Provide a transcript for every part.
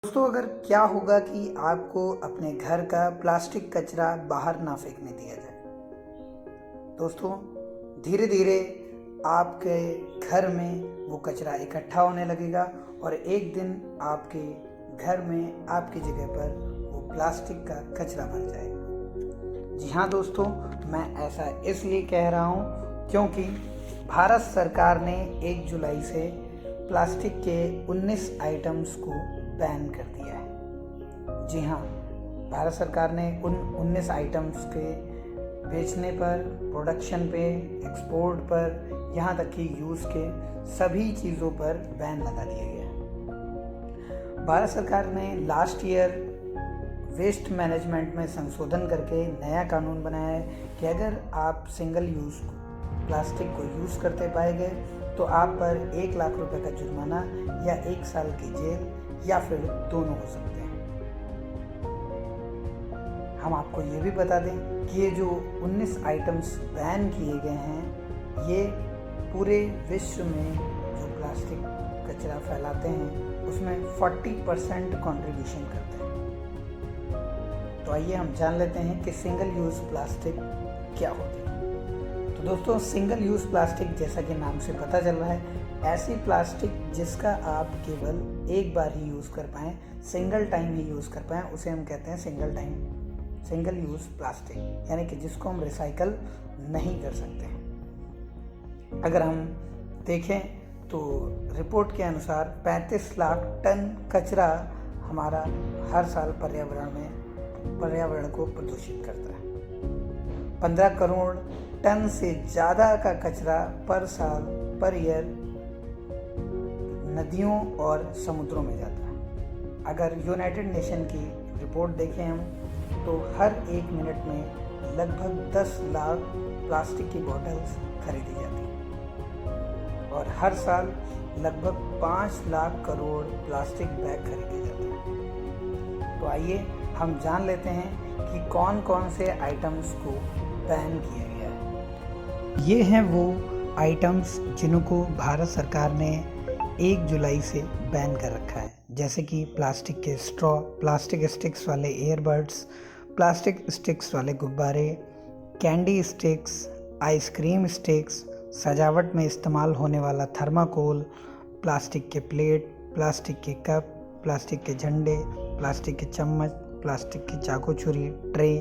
दोस्तों, अगर क्या होगा कि आपको अपने घर का प्लास्टिक कचरा बाहर ना फेंकने दिया जाए। दोस्तों, धीरे धीरे आपके घर में वो कचरा इकट्ठा होने लगेगा और एक दिन आपके घर में आपकी जगह पर वो प्लास्टिक का कचरा भर जाएगा। जी हाँ दोस्तों, मैं ऐसा इसलिए कह रहा हूँ क्योंकि भारत सरकार ने 1 जुलाई से प्लास्टिक के 19 आइटम्स को बैन कर दिया है। जी हाँ, भारत सरकार ने उन 19 आइटम्स के बेचने पर, प्रोडक्शन पे, एक्सपोर्ट पर, यहाँ तक कि यूज़ के सभी चीज़ों पर बैन लगा दिया गया है। भारत सरकार ने लास्ट ईयर वेस्ट मैनेजमेंट में संशोधन करके नया कानून बनाया है कि अगर आप सिंगल यूज़ प्लास्टिक को यूज़ करते पाए गए तो आप पर 1 लाख रुपए का जुर्माना या 1 साल की जेल या फिर दोनों हो सकते हैं। हम आपको ये भी बता दें कि ये जो 19 आइटम्स बैन किए गए हैं, ये पूरे विश्व में जो प्लास्टिक कचरा फैलाते हैं उसमें 40% कंट्रीब्यूशन करते हैं। तो आइए हम जान लेते हैं कि सिंगल यूज़ प्लास्टिक क्या होती है। तो दोस्तों, सिंगल यूज़ प्लास्टिक जैसा कि नाम से पता चल रहा है, ऐसी प्लास्टिक जिसका आप केवल एक बार ही यूज़ कर पाएँ, सिंगल टाइम ही यूज़ कर पाएँ, उसे हम कहते हैं सिंगल यूज़ प्लास्टिक, यानी कि जिसको हम रिसाइकल नहीं कर सकते हैं। अगर हम देखें तो रिपोर्ट के अनुसार 35 लाख टन कचरा हमारा हर साल पर्यावरण को प्रदूषित करता है। 15 करोड़ टन से ज़्यादा का कचरा पर ईयर नदियों और समुद्रों में जाता है। अगर यूनाइटेड नेशन की रिपोर्ट देखें हम तो हर 1 मिनट में लगभग 10 लाख प्लास्टिक की बॉटल्स खरीदी जाती हैं और हर साल लगभग 5 लाख करोड़ प्लास्टिक बैग खरीदे जाते हैं। तो आइए हम जान लेते हैं कि कौन कौन से आइटम्स को बैन किया गया है। ये हैं वो आइटम्स जिनको भारत सरकार ने 1 जुलाई से बैन कर रखा है, जैसे कि प्लास्टिक के स्ट्रॉ, प्लास्टिक स्टिक्स वाले ईयरबड्स, प्लास्टिक स्टिक्स वाले गुब्बारे, कैंडी स्टिक्स, आइसक्रीम स्टिक्स, सजावट में इस्तेमाल होने वाला थर्माकोल, प्लास्टिक के प्लेट, प्लास्टिक के कप, प्लास्टिक के झंडे, प्लास्टिक के चम्मच, प्लास्टिक की चाकू छुरी ट्रे,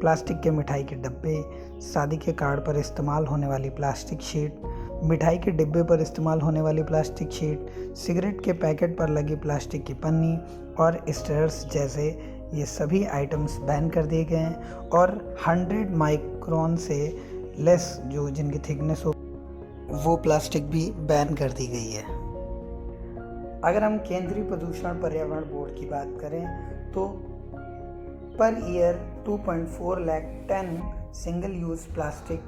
प्लास्टिक के मिठाई के डब्बे, शादी के कार्ड पर इस्तेमाल होने वाली प्लास्टिक शीट, मिठाई के डिब्बे पर इस्तेमाल होने वाली प्लास्टिक शीट, सिगरेट के पैकेट पर लगी प्लास्टिक की पन्नी और स्ट्रेयर्स जैसे ये सभी आइटम्स बैन कर दिए गए हैं और 100 माइक्रोन से लेस जो जिनकी थिकनेस हो वो प्लास्टिक भी बैन कर दी गई है। अगर हम केंद्रीय प्रदूषण पर्यावरण बोर्ड की बात करें तो per year 2.4 lakh tonne single use plastic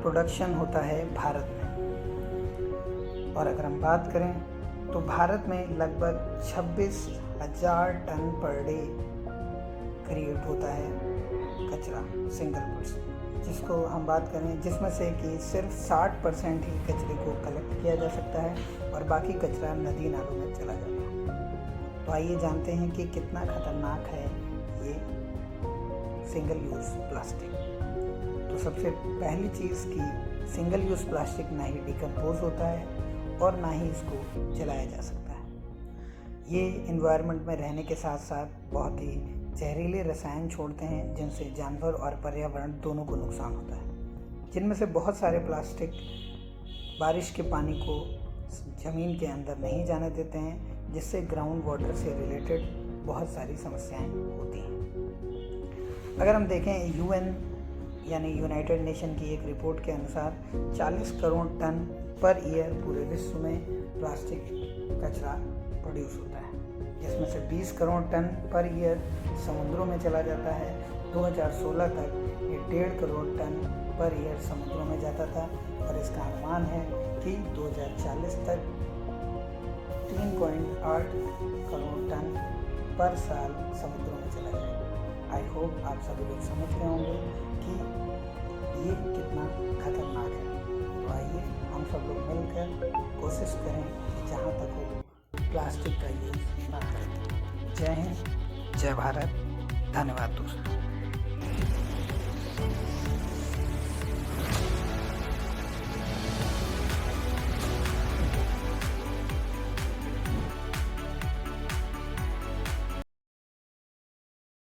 production होता है भारत में। और अगर हम बात करें तो भारत में लगभग 26,000 टन पर डे क्रिएट होता है कचरा सिंगल यूज़, जिसको हम बात करें जिसमें से कि सिर्फ 60% ही कचरे को कलेक्ट किया जा सकता है और बाकी कचरा नदी नालों में चला जाता है। तो आइए जानते हैं कि कितना खतरनाक है ये सिंगल यूज़ प्लास्टिक। तो सबसे पहली चीज़ कि सिंगल यूज़ प्लास्टिक ना ही डिकम्पोज होता है और ना ही इसको जलाया जा सकता है। ये एनवायरनमेंट में रहने के साथ साथ बहुत ही जहरीले रसायन छोड़ते हैं जिनसे जानवर और पर्यावरण दोनों को नुकसान होता है। जिनमें से बहुत सारे प्लास्टिक बारिश के पानी को ज़मीन के अंदर नहीं जाने देते हैं, जिससे ग्राउंड वाटर से रिलेटेड बहुत सारी समस्याएं होती हैं। अगर हम देखें यूएन यानी यूनाइटेड नेशन की एक रिपोर्ट के अनुसार 40 करोड़ टन पर ईयर पूरे विश्व में प्लास्टिक कचरा प्रोड्यूस होता है, जिसमें से 20 करोड़ टन पर ईयर समुद्रों में चला जाता है। 2016 तक ये 1.5 करोड़ टन पर ईयर समुद्रों में जाता था और इसका अनुमान है कि 2040 तक 3.8 करोड़ टन पर साल समुद्रों में चला जाएगा। आई होप आप सभी लोग समझ गए होंगे कि ये कितना खतरनाक है। तो आइए हम सब लोग मिलकर कोशिश करें कि जहाँ तक हो प्लास्टिक का यूज़ ना करें। जय हिंद, जय भारत, धन्यवाद दोस्तों।